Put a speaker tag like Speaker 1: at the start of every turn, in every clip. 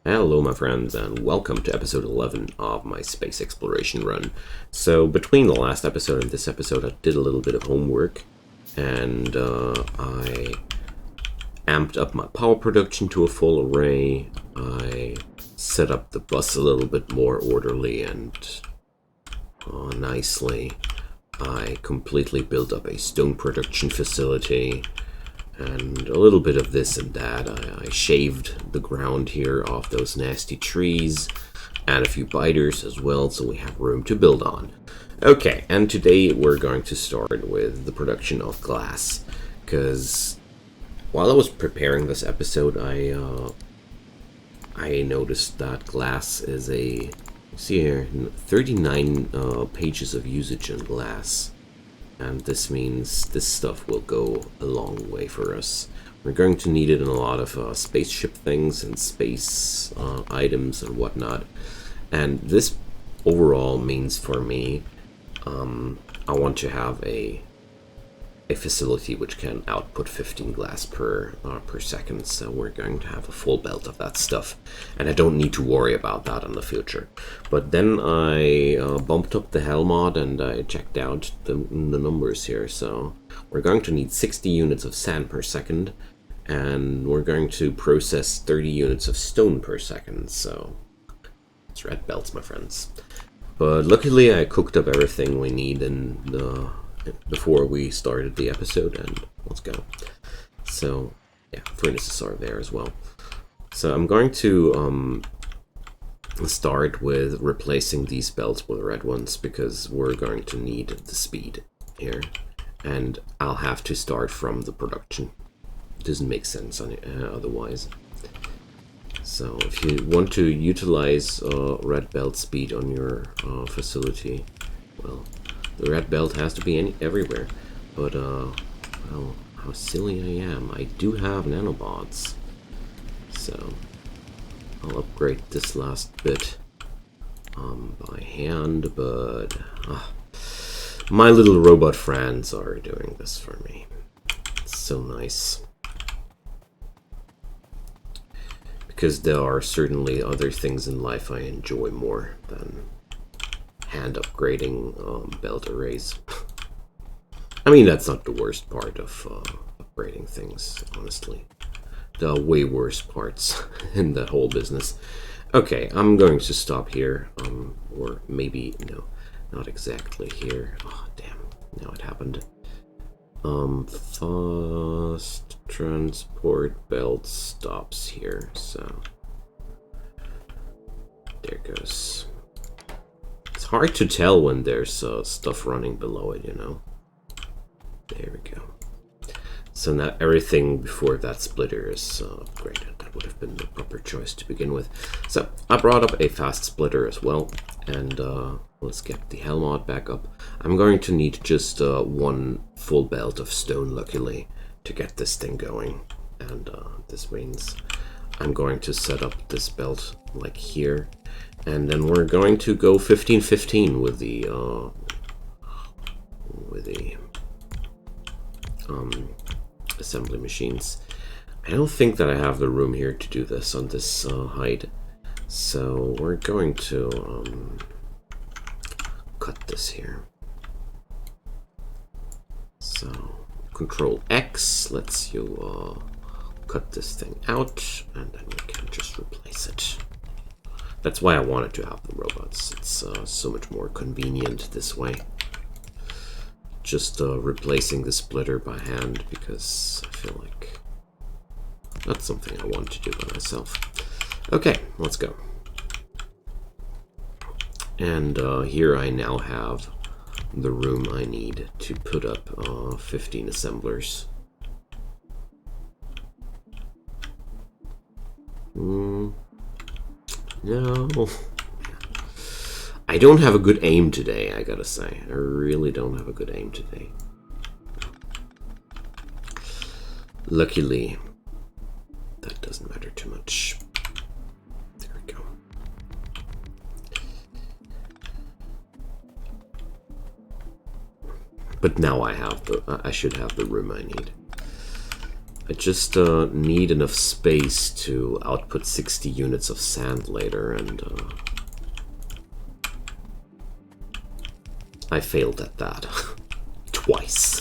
Speaker 1: Hello my friends and welcome to episode 11 of my space exploration run. So between the last episode and this episode I did a little bit of homework and I amped up my power production to a full array. I set up the bus a little bit more orderly and nicely. I completely built up a stone production facility. And a little bit of this and that. I shaved the ground here off those nasty trees and a few biters as well, so we have room to build on. Okay, and today we're going to start with the production of glass, because while I was preparing this episode, I noticed that glass is see here, 39 pages of usage in glass. And this means this stuff will go a long way for us. We're going to need it in a lot of spaceship things and space items and whatnot. And this overall means for me, I want to have a facility which can output 15 glass per second. So we're going to have a full belt of that stuff. And I don't need to worry about that in the future. But then I bumped up the Helmod and I checked out the numbers here. So we're going to need 60 units of sand per second. And we're going to process 30 units of stone per second. So it's red belts, my friends. But luckily I cooked up everything we need in before we started the episode, and let's go. So yeah, furnaces are there as well. So I'm going to start with replacing these belts with red ones because we're going to need the speed here, and I'll have to start from the production. It doesn't make sense otherwise. So if you want to utilize red belt speed on your facility, well, the red belt has to be everywhere, but well, how silly I am. I do have nanobots, so I'll upgrade this last bit by hand, but my little robot friends are doing this for me. It's so nice. Because there are certainly other things in life I enjoy more than hand upgrading belt arrays. I mean, that's not the worst part of upgrading things, honestly. The way worse parts in the whole business. Okay, I'm going to stop here, or maybe, no, not exactly here. Oh, damn, now it happened. Fast transport belt stops here, so there goes. It's hard to tell when there's stuff running below it, you know. There we go. So now everything before that splitter is upgraded. That would have been the proper choice to begin with. So I brought up a fast splitter as well, and let's get the Helmod back up. I'm going to need just one full belt of stone, luckily, to get this thing going. And this means I'm going to set up this belt like here. And then we're going to go 15-15 with the assembly machines. I don't think that I have the room here to do this on this height, so we're going to cut this here. So Control X lets you cut this thing out, and then we can just replace it. That's why I wanted to have the robots. It's so much more convenient this way. Just replacing the splitter by hand, because I feel like that's something I want to do by myself. Okay, let's go. And here I now have the room I need to put up 15 assemblers. No. I don't have a good aim today, I gotta say. I really don't have a good aim today. Luckily, that doesn't matter too much. There we go. But now I should have the room I need. I just need enough space to output 60 units of sand later, and I failed at that twice.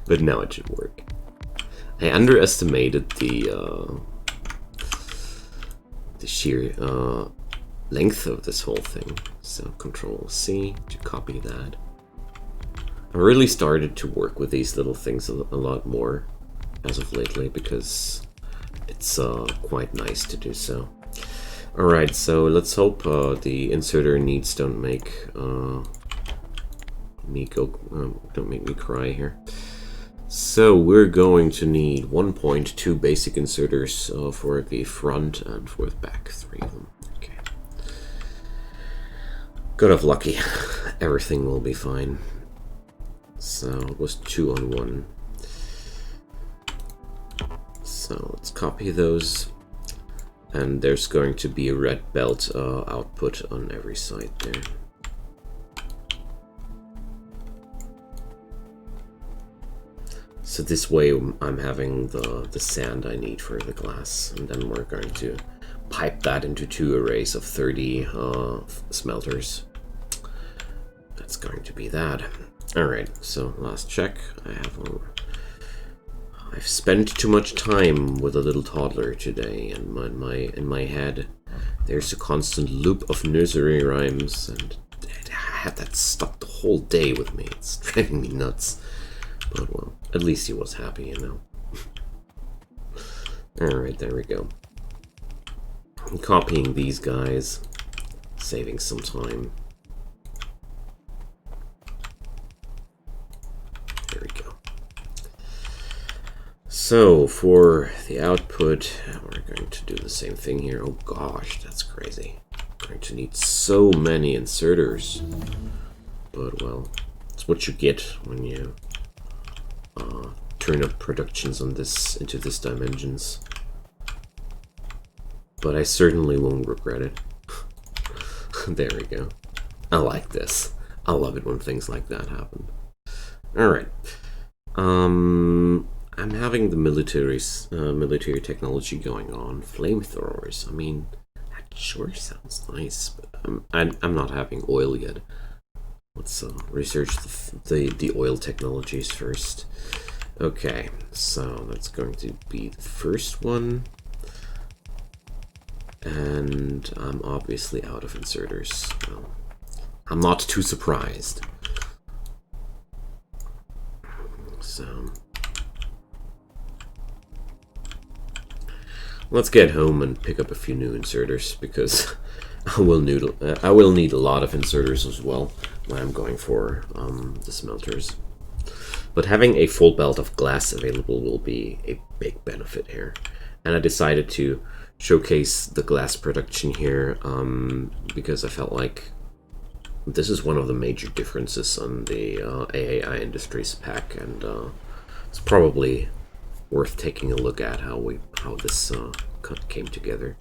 Speaker 1: But now it should work. I underestimated the sheer length of this whole thing. So Control C to copy that. I really started to work with these little things a lot more as of lately, because it's quite nice to do so. Alright, so let's hope the inserter needs don't make don't make me cry here. So we're going to need 1.2 basic inserters for the front and for the back, 3 of them. Okay. Good of lucky. Everything will be fine. So it was 2 on 1. So let's copy those. And there's going to be a red belt output on every side there. So this way I'm having the sand I need for the glass, and then we're going to pipe that into 2 arrays of 30 smelters. That's going to be that. Alright, so last check. I've spent too much time with a little toddler today, and in my head there's a constant loop of nursery rhymes, and I had that stuck the whole day with me. It's driving me nuts. But well, at least he was happy, you know. Alright, there we go. I'm copying these guys, saving some time. There we go. So, for the output, we're going to do the same thing here. Oh gosh, that's crazy. I'm going to need so many inserters. But well, it's what you get when you turn up productions on this into this dimensions. But I certainly won't regret it. There we go. I like this. I love it when things like that happen. Alright. I'm having the military technology going on. Flamethrowers. I mean, that sure sounds nice, but I'm not having oil yet. Let's research the oil technologies first. Okay, so that's going to be the first one. And I'm obviously out of inserters. Well, I'm not too surprised. So let's get home and pick up a few new inserters, because I will need a lot of inserters as well when I'm going for the smelters. But having a full belt of glass available will be a big benefit here. And I decided to showcase the glass production here because I felt like this is one of the major differences on the AAI Industries pack, and it's probably worth taking a look at how this came together.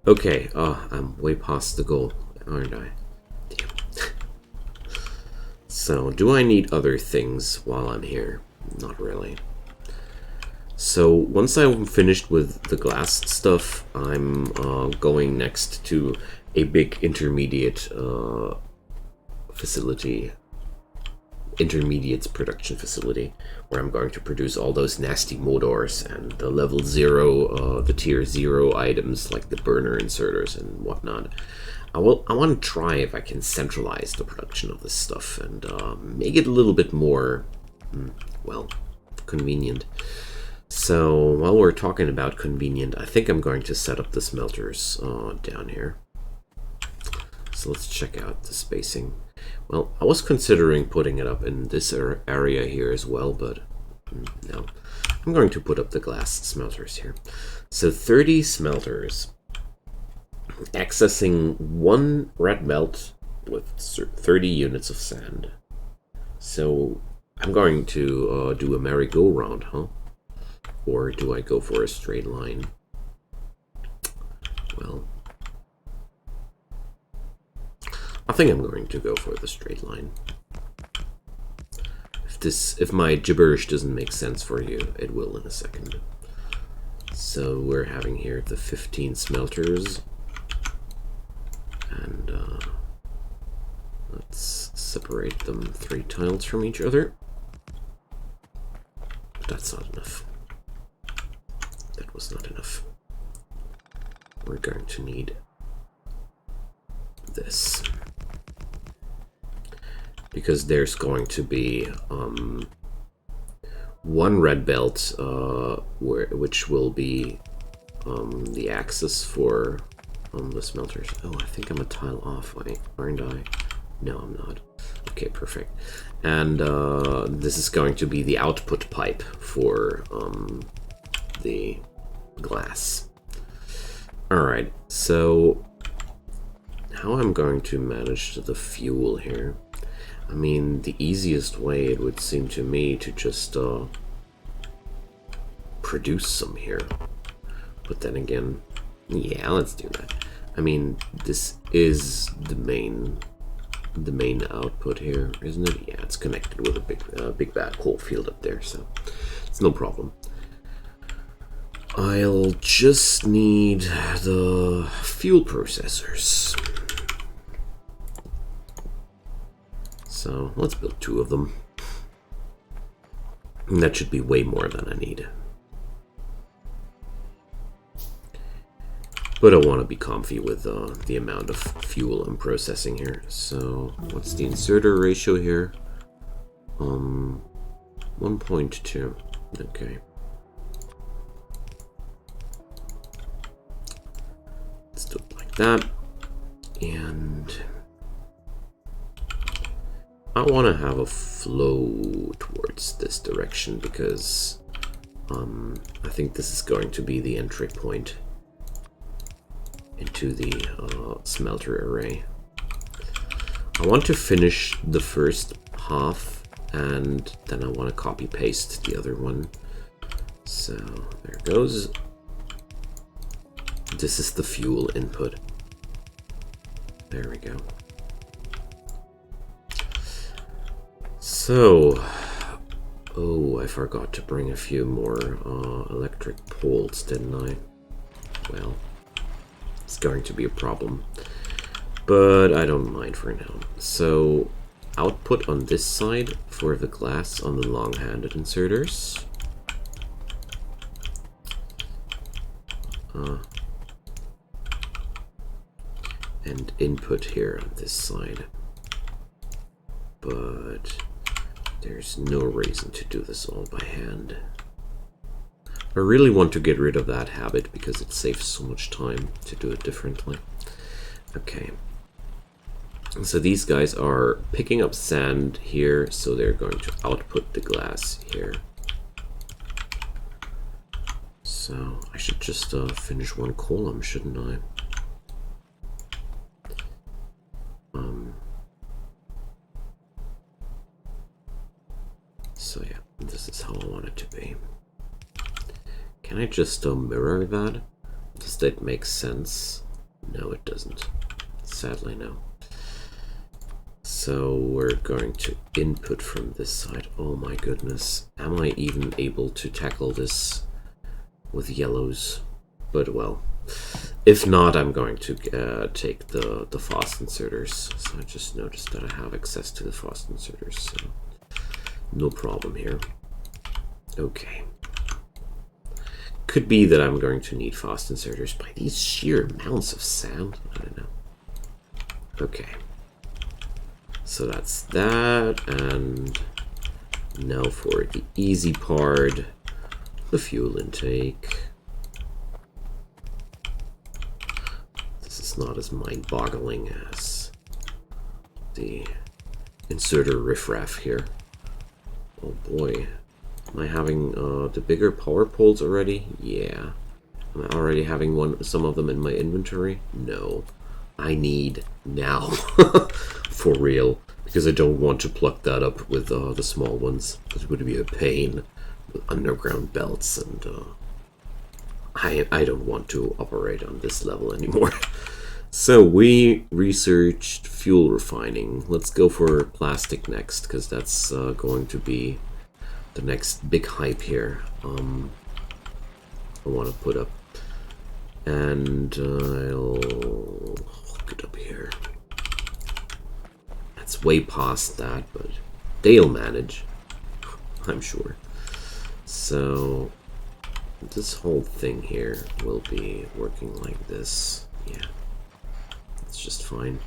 Speaker 1: Okay, I'm way past the goal, aren't I? Damn. So, do I need other things while I'm here? Not really. So, once I'm finished with the glass stuff, I'm going next to a big intermediates production facility, where I'm going to produce all those nasty motors and the level 0, the tier 0 items like the burner inserters and whatnot. I want to try if I can centralize the production of this stuff and make it a little bit more, well, convenient. So while we're talking about convenient, I think I'm going to set up the smelters down here. So let's check out the spacing. Well, I was considering putting it up in this area here as well, but no. I'm going to put up the glass smelters here. So 30 smelters, accessing 1 red belt with 30 units of sand. So I'm going to do a merry-go-round, huh? Or do I go for a straight line? Well, I think I'm going to go for the straight line. If if my gibberish doesn't make sense for you, it will in a second. So we're having here the 15 smelters, and let's separate them 3 tiles from each other. But that's not enough. That was not enough. We're going to need this, because there's going to be one red belt which will be the axis for the smelters. Oh, I think I'm a tile off, aren't I? No, I'm not. Okay, perfect. And this is going to be the output pipe for the glass. Alright, so how I'm going to manage the fuel here? I mean, the easiest way, it would seem to me, to just produce some here. But then again, yeah, let's do that. I mean, this is the main output here, isn't it? Yeah, it's connected with a big bad coal field up there, so it's no problem. I'll just need the fuel processors. So let's build 2 of them. And that should be way more than I need. But I want to be comfy with the amount of fuel I'm processing here. So what's the inserter ratio here? 1.2. Okay. Let's do it like that. And I want to have a flow towards this direction, because I think this is going to be the entry point into the smelter array. I want to finish the first half, and then I want to copy paste the other one. So there it goes. This is the fuel input. There we go. So, oh, I forgot to bring a few more electric poles, didn't I? Well, it's going to be a problem, but I don't mind for now. So, output on this side for the glass on the long-handed inserters. And input here on this side. But there's no reason to do this all by hand. I really want to get rid of that habit because it saves so much time to do it differently. Okay. So these guys are picking up sand here, so they're going to output the glass here. So I should just finish one column, shouldn't I? So yeah, this is how I want it to be. Can I just mirror that? Does that make sense? No, it doesn't. Sadly, no. So we're going to input from this side. Oh my goodness. Am I even able to tackle this with yellows? But well, if not, I'm going to take the fast inserters. So I just noticed that I have access to the fast inserters, so no problem here. Okay. Could be that I'm going to need fast inserters by these sheer amounts of sand. I don't know. Okay. So that's that, and now for the easy part, the fuel intake. This is not as mind-boggling as the inserter riffraff here. Oh boy. Am I having the bigger power poles already? Yeah. Am I already having some of them in my inventory? No. I need now. For real. Because I don't want to pluck that up with the small ones. It would be a pain with underground belts, and I don't want to operate on this level anymore. So we researched fuel refining. Let's go for plastic next, because that's going to be the next big hype here. I want to put up, and I'll hook it up here. It's way past that, but they'll manage, I'm sure. So this whole thing here will be working like this. Yeah, it's just fine.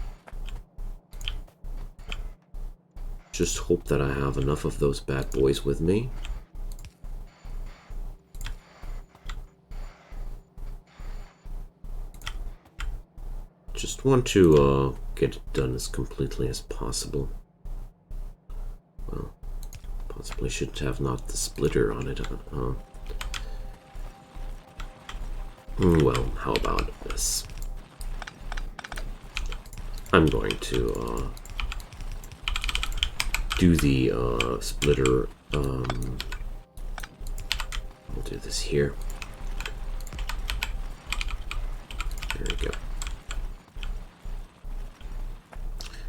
Speaker 1: Just hope that I have enough of those bad boys with me. Just want to get it done as completely as possible. Well, possibly should have not the splitter on it. Well, how about this? I'm going to do the splitter. I'll do this here. There we go.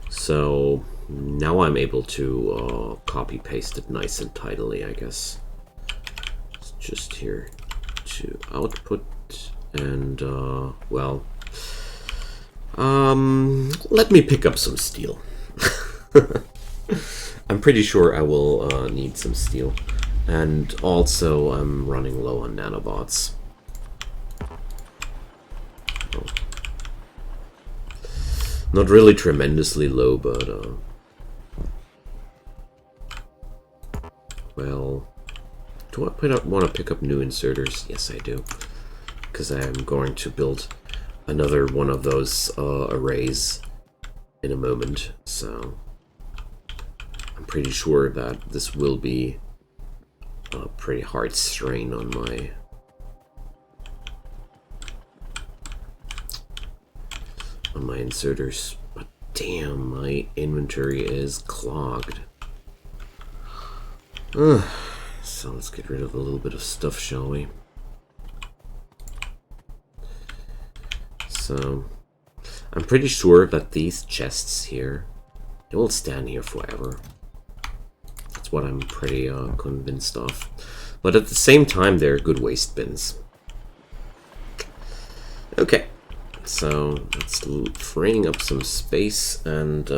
Speaker 1: So now I'm able to copy paste it nice and tidily, I guess. It's just here to output and well, let me pick up some steel. I'm pretty sure I will need some steel, and also I'm running low on nanobots. Not really tremendously low, but well, do I want to pick up new inserters? Yes, I do, because I am going to build another one of those arrays in a moment. So I'm pretty sure that this will be a pretty hard strain on my inserters, but damn, my inventory is clogged. So let's get rid of a little bit of stuff, shall we? So I'm pretty sure that these chests here, they will stand here forever. That's what I'm pretty convinced of. But at the same time, they're good waste bins. Okay. So that's freeing up some space, and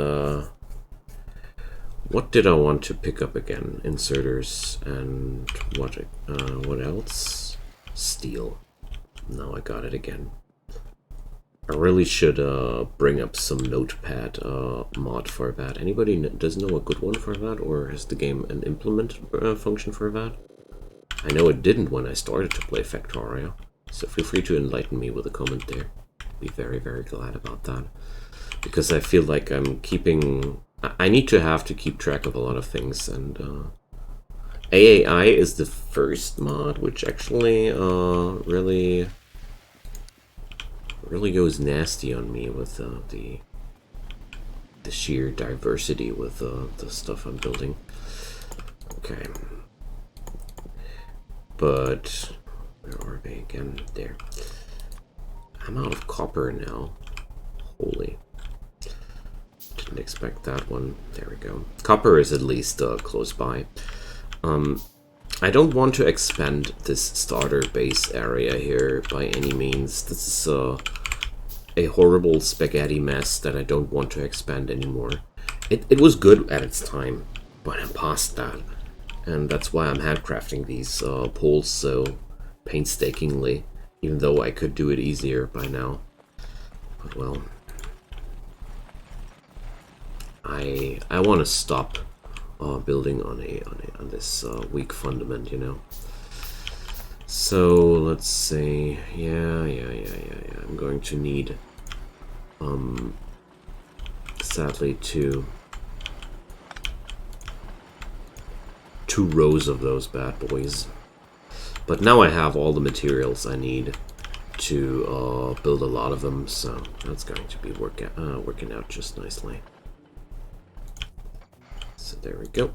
Speaker 1: what did I want to pick up again? Inserters and what else? Steel. Now I got it again. I really should bring up some notepad mod for that. Anybody does know a good one for that, or has the game an implement function for that? I know it didn't when I started to play Factorio, so feel free to enlighten me with a comment there. Be very, very glad about that, because I feel like I'm keeping. I need to keep track of a lot of things, and AAI is the first mod which actually really goes nasty on me with the sheer diversity with the stuff I'm building. Okay, but where are they again? There. I'm out of copper now. Holy. Didn't expect that one. There we go. Copper is at least close by. I don't want to expand this starter base area here by any means. This is a horrible spaghetti mess that I don't want to expand anymore. It was good at its time, but I'm past that. And that's why I'm handcrafting these poles so painstakingly. Even though I could do it easier by now. But well, I want to stop building on this weak fundament, you know. So let's say, yeah. I'm going to need sadly two rows of those bad boys. But now I have all the materials I need to build a lot of them, so that's going to be working out just nicely. So there we go.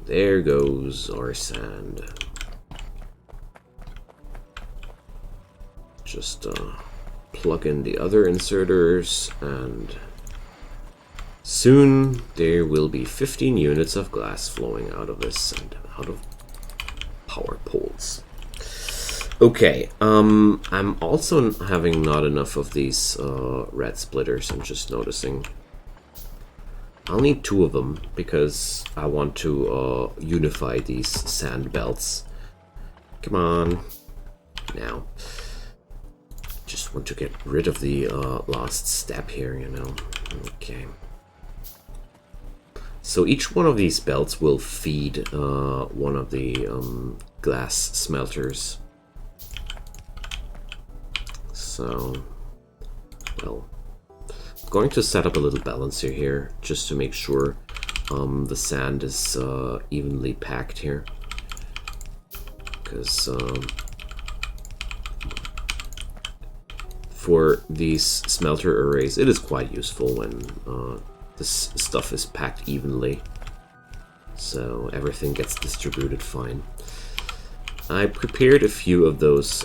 Speaker 1: There goes our sand. Just plug in the other inserters, and soon there will be 15 units of glass flowing out of this and out of power poles. Okay, I'm also having not enough of these red splitters. I'm just noticing. I'll need 2 of them because I want to unify these sand belts. Come on, now. Just want to get rid of the last step here, you know. Okay. So each one of these belts will feed one of the glass smelters. So, well, I'm going to set up a little balancer here just to make sure the sand is evenly packed here. Because for these smelter arrays, it is quite useful when this stuff is packed evenly, so everything gets distributed fine. I prepared a few of those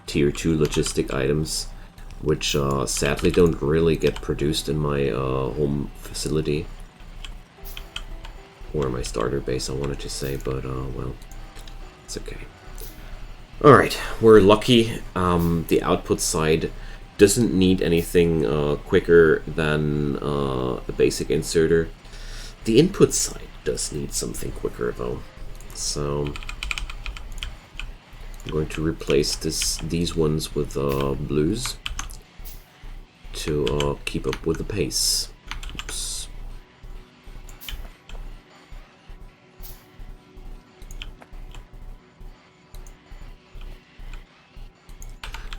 Speaker 1: tier 2 logistic items, which sadly don't really get produced in my home facility, or my starter base, I wanted to say, but well, it's okay. Alright, we're lucky. The output side doesn't need anything quicker than a basic inserter. The input side does need something quicker though. So I'm going to replace these ones with blues to keep up with the pace. Oops.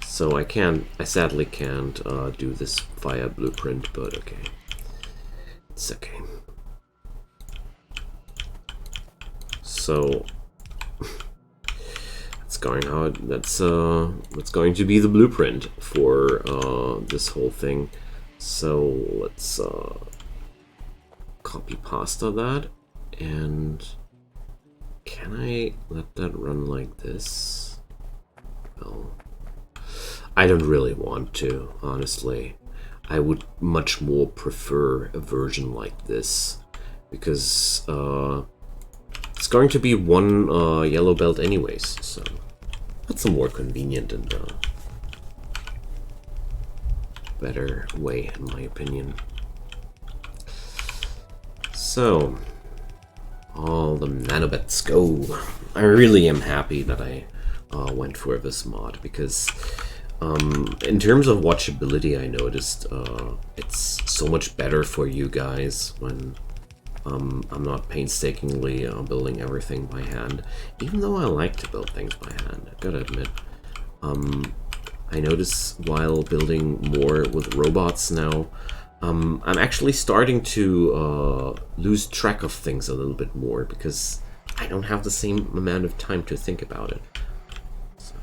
Speaker 1: So I sadly can't do this via blueprint, but okay. It's okay. So that's going to be the blueprint for this whole thing. So let's copy pasta that, and can I let that run like this? Well, I don't really want to, honestly. I would much more prefer a version like this, because it's going to be one yellow belt anyways, so that's a more convenient and better way, in my opinion. So, all the nanobots go. I really am happy that I went for this mod, because in terms of watchability, I noticed it's so much better for you guys when I'm not painstakingly building everything by hand, even though I like to build things by hand, I've gotta admit. I notice while building more with robots now, I'm actually starting to lose track of things a little bit more, because I don't have the same amount of time to think about it. So,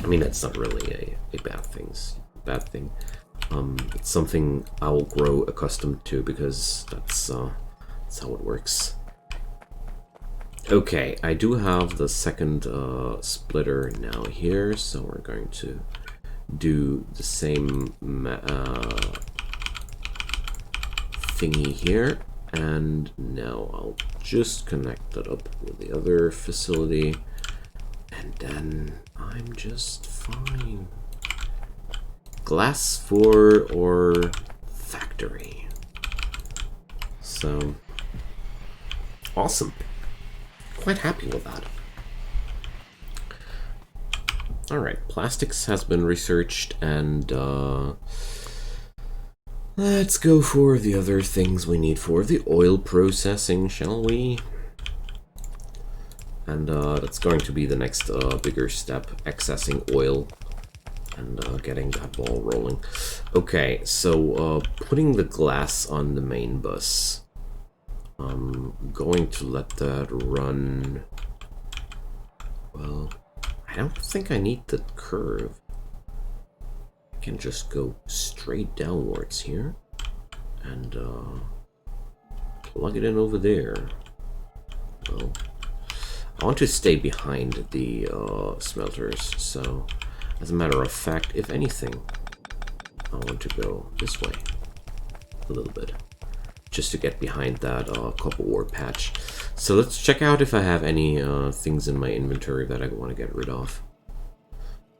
Speaker 1: I mean, that's not really a bad thing. It's something I'll grow accustomed to, because that's how it works. Okay, I do have the second splitter now here, so we're going to do the same thingy here, and now I'll just connect that up with the other facility, and then I'm just fine. Glass for or factory. So awesome. Quite happy with that. Alright, plastics has been researched, and let's go for the other things we need for the oil processing, shall we? And that's going to be the next bigger step, accessing oil and getting that ball rolling. Okay, so putting the glass on the main bus. I'm going to let that run. Well, I don't think I need the curve. I can just go straight downwards here, and plug it in over there. Well, I want to stay behind the smelters, so as a matter of fact, if anything, I want to go this way a little bit, just to get behind that copper ore patch. So let's check out if I have any things in my inventory that I want to get rid of.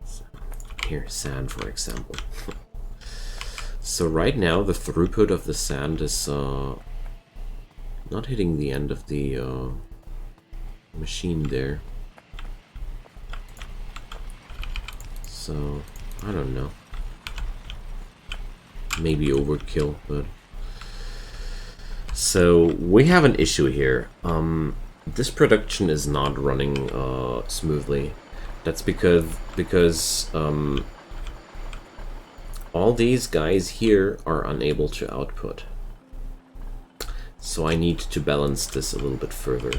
Speaker 1: So, here, sand, for example. So right now, the throughput of the sand is not hitting the end of the machine there. So, I don't know. Maybe overkill, but... So, we have an issue here. This production is not running smoothly. That's because all these guys here are unable to output. So I need to balance this a little bit further.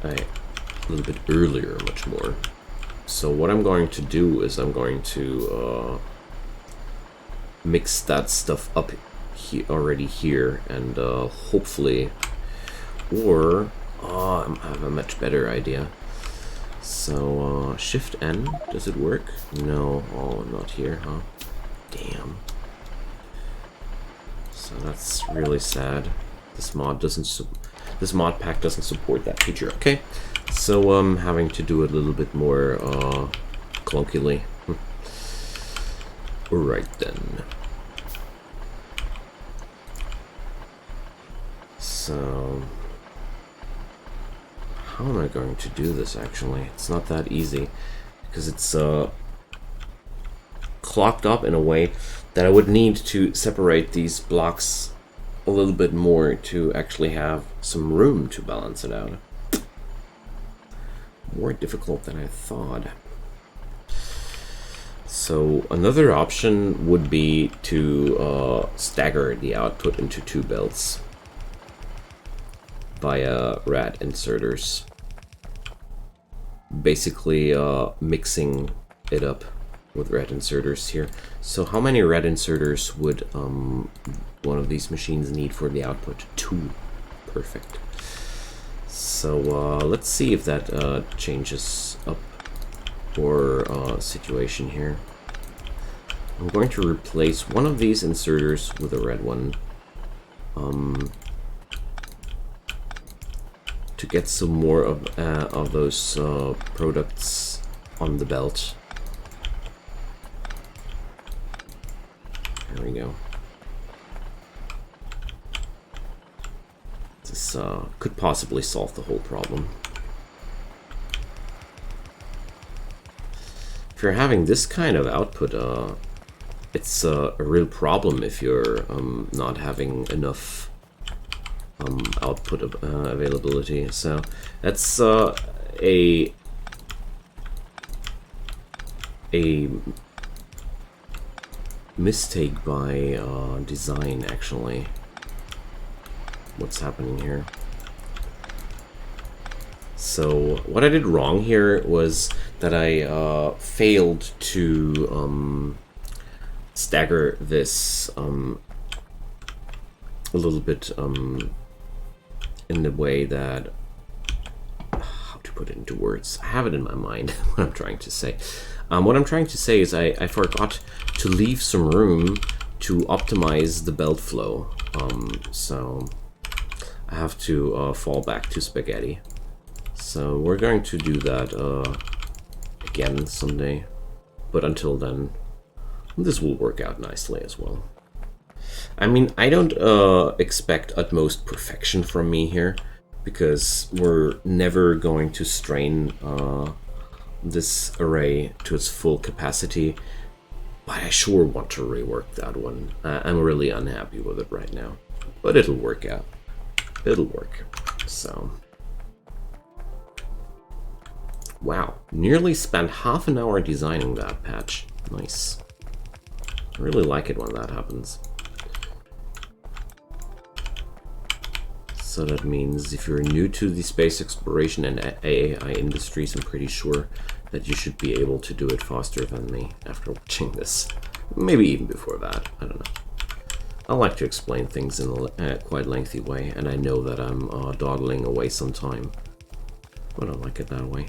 Speaker 1: A little bit earlier, much more. So what I'm going to do is I'm going to mix that stuff up already here, and hopefully, or I have a much better idea. So Shift N, does it work? No, oh, not here, huh? Damn. So that's really sad. This mod pack doesn't support that feature. Okay, so I'm having to do it a little bit more clunkily. Alright then. So how am I going to do this actually? It's not that easy because it's clocked up in a way that I would need to separate these blocks a little bit more to actually have some room to balance it out. More difficult than I thought. So another option would be to stagger the output into two belts via rad inserters. Basically mixing it up with rad inserters here. So how many rad inserters would one of these machines need for the output? 2. Perfect. So let's see if that changes up our situation here. I'm going to replace one of these inserters with a red one to get some more of those products on the belt. There we go. This could possibly solve the whole problem. If you're having this kind of output, it's a real problem if you're not having enough output availability. So that's a mistake by design, actually. What's happening here? So what I did wrong here was that I failed to stagger this a little bit in the way that, how to put it into words? I have it in my mind what I'm trying to say. What I'm trying to say is I forgot to leave some room to optimize the belt flow. So I have to fall back to spaghetti. So we're going to do that again someday. But until then, this will work out nicely as well. I mean, I don't expect utmost perfection from me here, because we're never going to strain this array to its full capacity, but I sure want to rework that one. I'm really unhappy with it right now, but it'll work out. It'll work. So, wow, nearly spent half an hour designing that patch. Nice. I really like it when that happens. So that means if you're new to the space exploration and AAI Industries, I'm pretty sure that you should be able to do it faster than me after watching this. Maybe even before that, I don't know. I like to explain things in a quite lengthy way, and I know that I'm dawdling away some time, but I like it that way.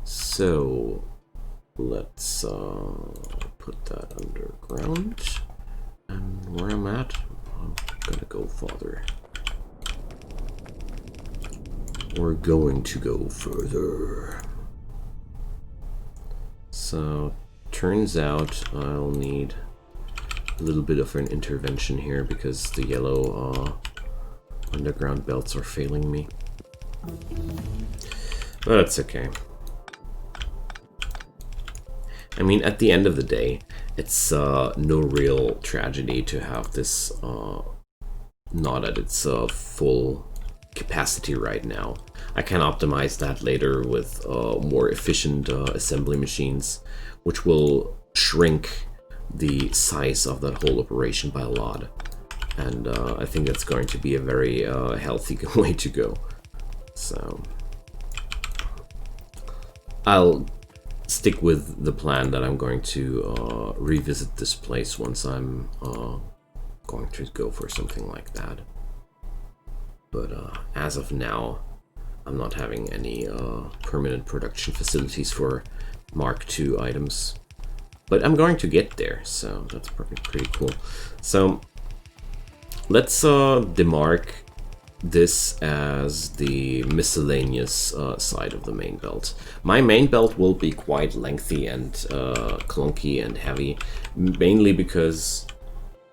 Speaker 1: So let's put that underground, and where I'm at, I'm gonna go farther. We're going to go further. So turns out I'll need a little bit of an intervention here because the yellow underground belts are failing me. But it's okay. I mean, at the end of the day, it's no real tragedy to have this not at its full capacity right now. I can optimize that later with more efficient assembly machines, which will shrink the size of that whole operation by a lot. And I think that's going to be a very healthy way to go. So I'll stick with the plan that I'm going to revisit this place once I'm going to go for something like that. But as of now, I'm not having any permanent production facilities for Mark II items. But I'm going to get there, so that's pretty cool. So let's demark this as the miscellaneous side of the main belt. My main belt will be quite lengthy and clunky and heavy, mainly because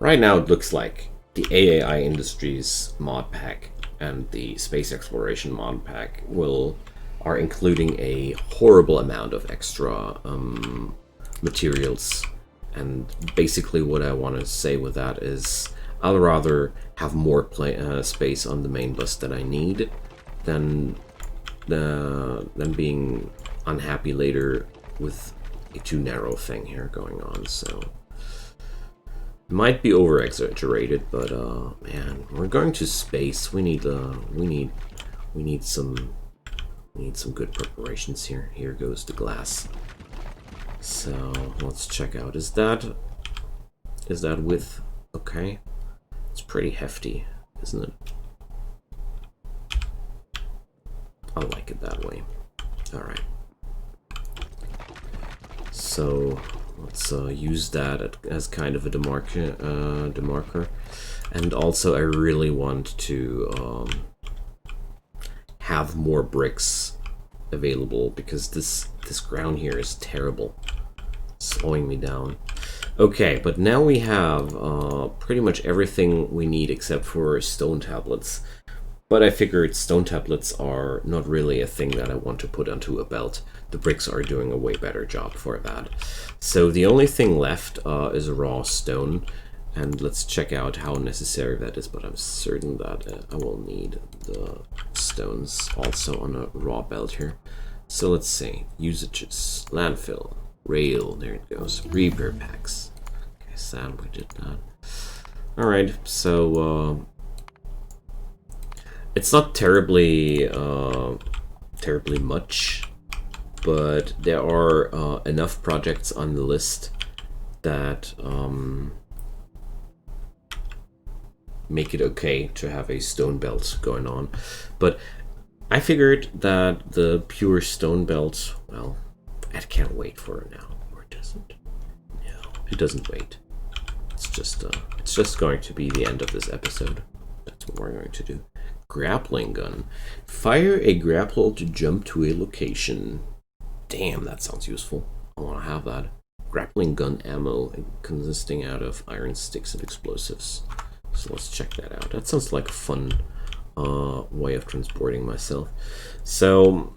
Speaker 1: right now it looks like the AAI Industries mod pack and the space exploration mod pack are including a horrible amount of extra materials. And basically what I want to say with that is I'll rather have more space on the main bus that I need than being unhappy later with a too narrow thing here going on. So it might be over exaggerated, but man, we're going to space. We need some good preparations here. Here goes the glass. So let's check out. Is that width okay? It's pretty hefty, isn't it? I like it that way. Alright. So let's use that as kind of a demarker. And also I really want to have more bricks available because this ground here is terrible. It's slowing me down. Okay, but now we have pretty much everything we need except for stone tablets. But I figured stone tablets are not really a thing that I want to put onto a belt. The bricks are doing a way better job for that. So the only thing left is raw stone. And let's check out how necessary that is, but I'm certain that I will need the stones also on a raw belt here. So let's see. Usages. Landfill. Rail, there it goes. Repair packs. Okay, sad we did that. Alright, so it's not terribly much, but there are enough projects on the list that make it okay to have a stone belt going on. But I figured that the pure stone belt, well, I can't wait for it now, or it doesn't. No, it doesn't wait. It's just going to be the end of this episode. That's what we're going to do. Grappling gun. Fire a grapple to jump to a location. Damn, that sounds useful. I want to have that. Grappling gun ammo consisting out of iron sticks and explosives. So let's check that out. That sounds like a fun way of transporting myself. So,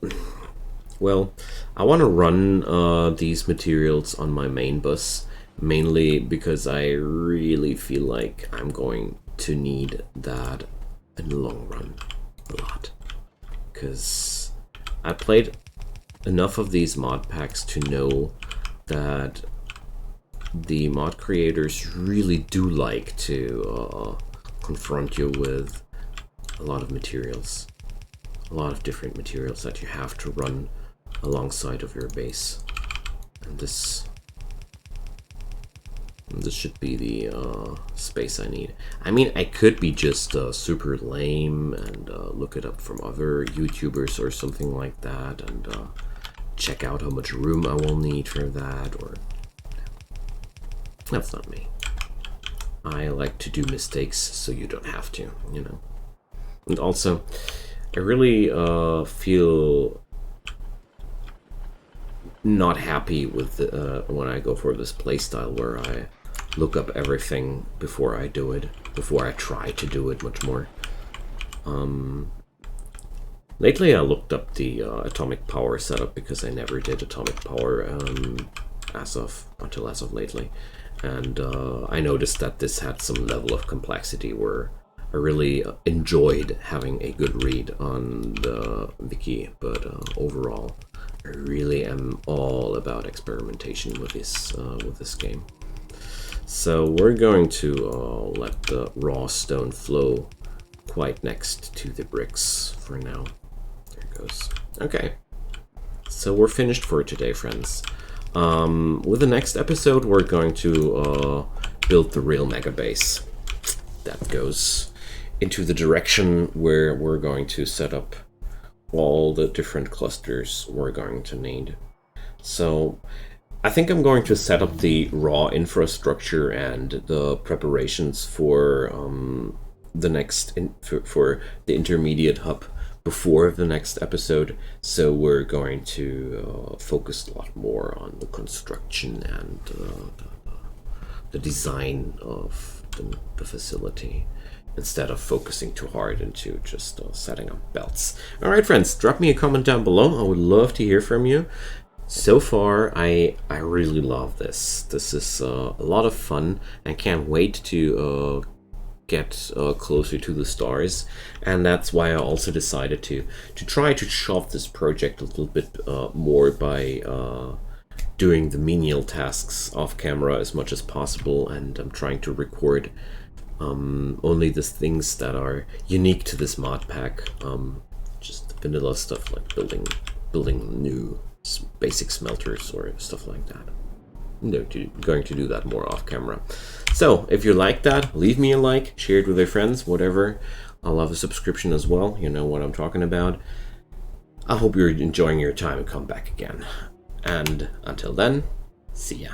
Speaker 1: well, I want to run these materials on my main bus, mainly because I really feel like I'm going to need that in the long run a lot. Because I played enough of these mod packs to know that the mod creators really do like to confront you with a lot of materials. A lot of different materials that you have to run alongside of your base. And this This should be the space I need. I mean, I could be just super lame and look it up from other YouTubers or something like that, and check out how much room I will need for that, or... That's not me. I like to do mistakes so you don't have to, you know. And also, I really feel not happy with when I go for this playstyle where I look up everything before I do it, before I try to do it much more. Lately I looked up the atomic power setup because I never did atomic power until as of lately, and I noticed that this had some level of complexity where I really enjoyed having a good read on the wiki, but overall I really am all about experimentation with this game. So we're going to let the raw stone flow quite next to the bricks for now. There it goes. Okay, so we're finished for today, friends. With the next episode, we're going to build the real mega base. That goes into the direction where we're going to set up all the different clusters we're going to need. So I think I'm going to set up the raw infrastructure and the preparations for the next for the intermediate hub before the next episode. So we're going to focus a lot more on the construction and the design of the facility, instead of focusing too hard into just setting up belts. All right, friends, drop me a comment down below. I would love to hear from you. So far, I really love this. This is a lot of fun. I can't wait to get closer to the stars, and that's why I also decided to try to shove this project a little bit more by doing the menial tasks off camera as much as possible, and I'm trying to record only the things that are unique to this mod pack, just vanilla stuff like building new basic smelters or stuff like that. I'm going to do that more off camera. So if you like that, leave me a like, share it with your friends, whatever. I'll have a subscription as well. You know what I'm talking about. I hope you're enjoying your time and come back again. And until then, see ya.